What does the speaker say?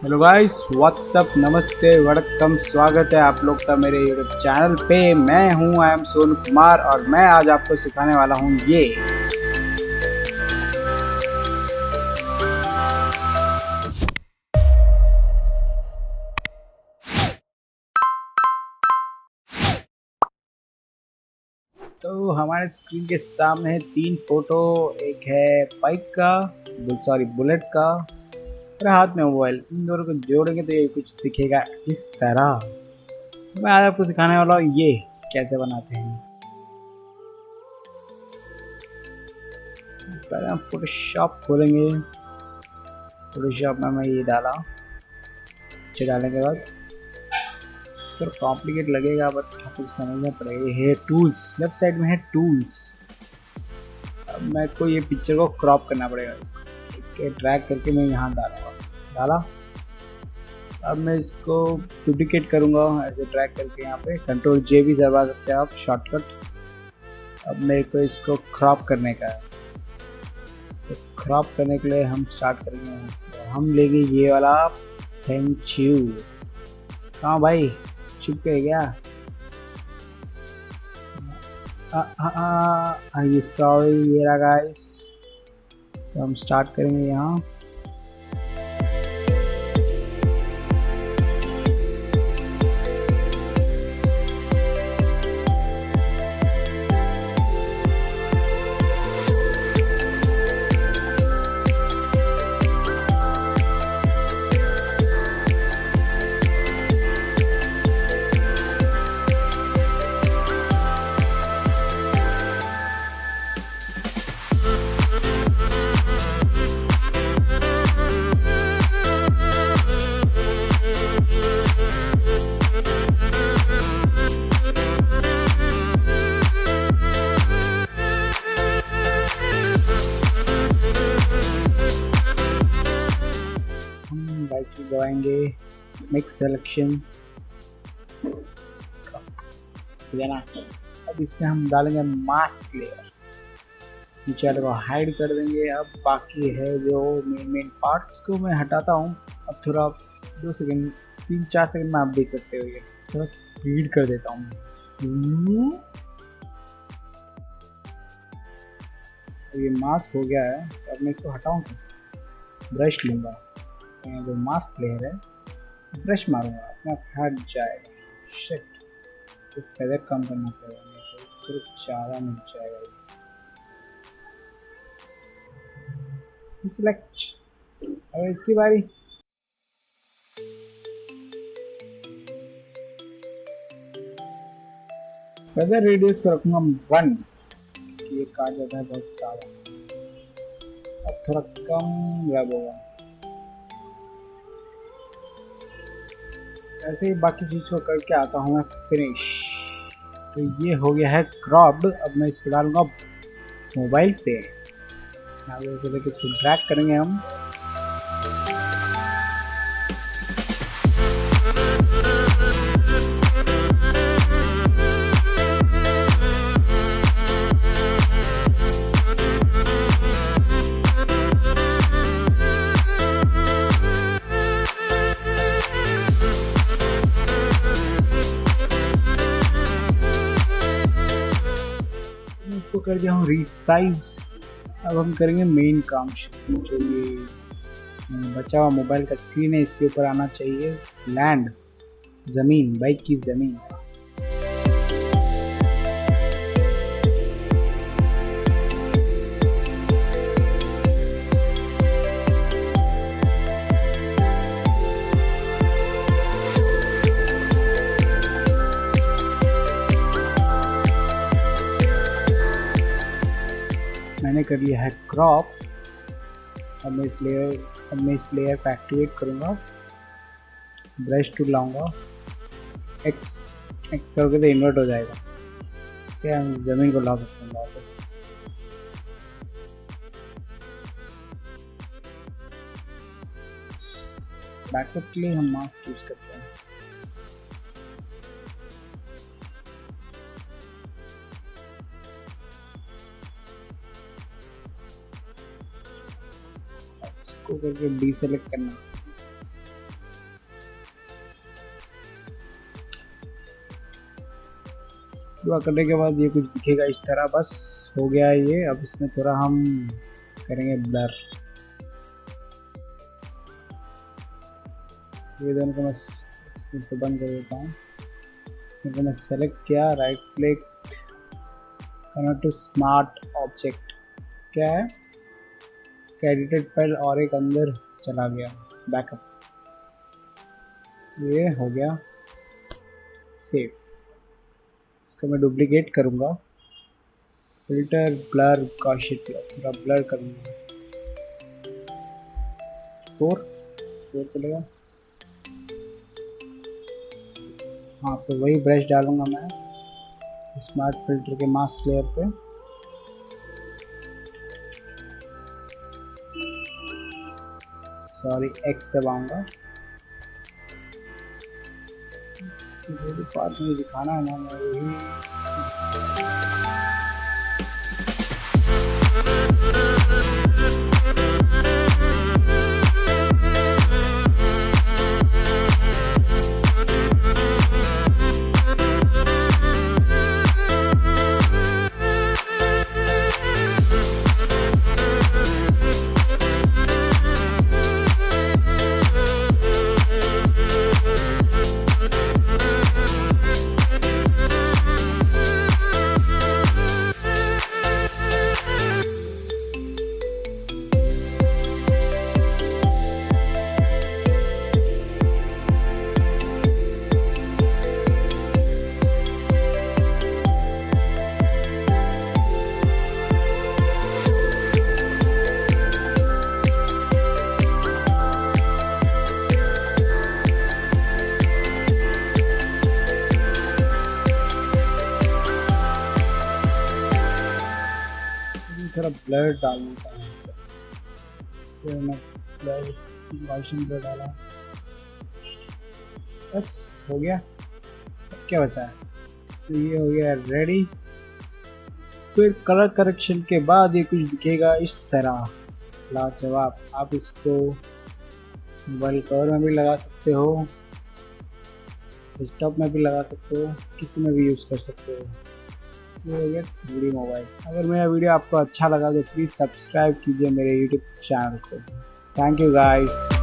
Hello guys, WhatsApp, नमस्ते, वड़कम। स्वागत है आप लोग का मेरे यूट्यूब चैनल पे। मैं हूं आई एम सोनू कुमार और मैं आज आपको सिखाने वाला हूं ये। तो हमारे स्क्रीन के सामने है तीन फोटो। एक है बाइक का, बुलेट का, और हाथ में मोबाइल। इन दोनों को जोड़ेंगे तो ये कुछ दिखेगा इस तरह। मैं आज आपको सिखाने वाला हूँ ये कैसे बनाते हैं। पहले हम फोटोशॉप खोलेंगे। फोटोशॉप में मैं ये डाला। डालने के बाद थोड़ा कॉम्प्लिकेट लगेगा, बट आपको समझना पड़ेगा। ये है टूल्स, लेफ्ट साइड में है टूल्स। अब मेरे को ये पिक्चर को क्रॉप करना पड़ेगा। इसको ड्रैग करके मैं यहाँ डाला। अब मैं इसको डुप्लीकेट करूँगा, ऐसे ड्रैग करके यहाँ पे कंट्रोल जे भी दबा सकते हैं आप, शॉर्टकट। अब मेरे को इसको क्रॉप करने का है। तो क्रॉप करने के लिए हम स्टार्ट करेंगे यहाँ से। हम लेंगे ये वाला थैंक यू। कहाँ भाई, चुप गए क्या? ये सॉरी, ये रहा गाइस। तो हम स्टार्ट करेंगे यहाँ। बाइक दबाएंगे, मिक्स सिलेक्शन, ना। अब इसमें हम डालेंगे मास्क लेयर। नीचे वाले को हाइड कर देंगे। अब बाकी है जो मेन पार्ट्स को मैं हटाता हूँ। अब थोड़ा 2 सेकंड, 3-4 सेकंड में आप देख सकते हो। ये थोड़ा स्पीड कर देता हूँ। ये मास्क हो गया है। तो अब मैं इसको हटाऊँ कैसे? ब्रश लूँगा, जो मास्क लेयर है, ब्रश मारूंगा, अपना हट जाएगा। शिट, तो फेदर कम करना पड़ेगा, तो ज़्यादा मिल जाएगा। सिलेक्ट। अब इसकी बारी। फेदर रेडियस को रखूंगा 1, ये काट जाता है बहुत सारा। अब थोड़ा कम रब होगा। ऐसे ही बाकी चीज़ को करके आता हूँ मैं फिनिश। तो ये हो गया है क्रॉप्ड। अब मैं इसको डालूंगा मोबाइल पे। यहाँ से लेकर इसको ड्रैग करेंगे हम। इसको कर दिया हूँ रीसाइज। अब हम करेंगे मेन काम। जो ये बचा हुआ मोबाइल का स्क्रीन है, इसके ऊपर आना चाहिए लैंड, ज़मीन, बाइक की ज़मीन। मैंने कर लिया है क्रॉप। अब मैं इस लेयर को एक्टिवेट करूँगा। ब्रश टूल लाऊंगा, एक्स करोगे तो इन्वर्ट हो जाएगा। क्या हम ज़मीन को ला सकते हैं वापस। बैकअप के लिए हम मास्क यूज़ करते हैं। इसको करके डीसेलेक्ट करना। पूरा करने के बाद ये कुछ दिखेगा इस तरह। बस हो गया है ये। अब इसमें थोड़ा हम करेंगे ब्लर। ये दोनों को मैं इसको बंद कर देता हूँ। इनको मैं सेलेक्ट किया, right click, convert to smart object. क्या है इसका एडिटेड फाइल और एक अंदर चला गया, बैकअप। ये हो गया सेव। इसको मैं डुप्लीकेट करूँगा, फिल्टर ब्लर गॉसियन थोड़ा ब्लर करूँगा। 4 चलेगा। हाँ, तो वही ब्रश डालूंगा मैं स्मार्ट फिल्टर के मास्क लेयर पे। सॉरी, एक्स दबाऊंगा। मेरे पास मुझे दिखाना है ना, मैं यही थोड़ा ब्लर डाल देता हूँ। फिर मैं ब्लर गॉसियन ब्लर डाला। बस हो गया। अब क्या बचा है? तो ये हो गया रेडी। फिर कलर करेक्शन के बाद ये कुछ दिखेगा इस तरह, लाजवाब। आप इसको मोबाइल कवर में भी लगा सकते हो, डेस्कटॉप में भी लगा सकते हो, किसी में भी यूज़ कर सकते हो। ये हो गया 3D मोबाइल। अगर मेरा वीडियो आपको अच्छा लगा तो प्लीज़ सब्सक्राइब कीजिए मेरे YouTube चैनल को। Thank you guys.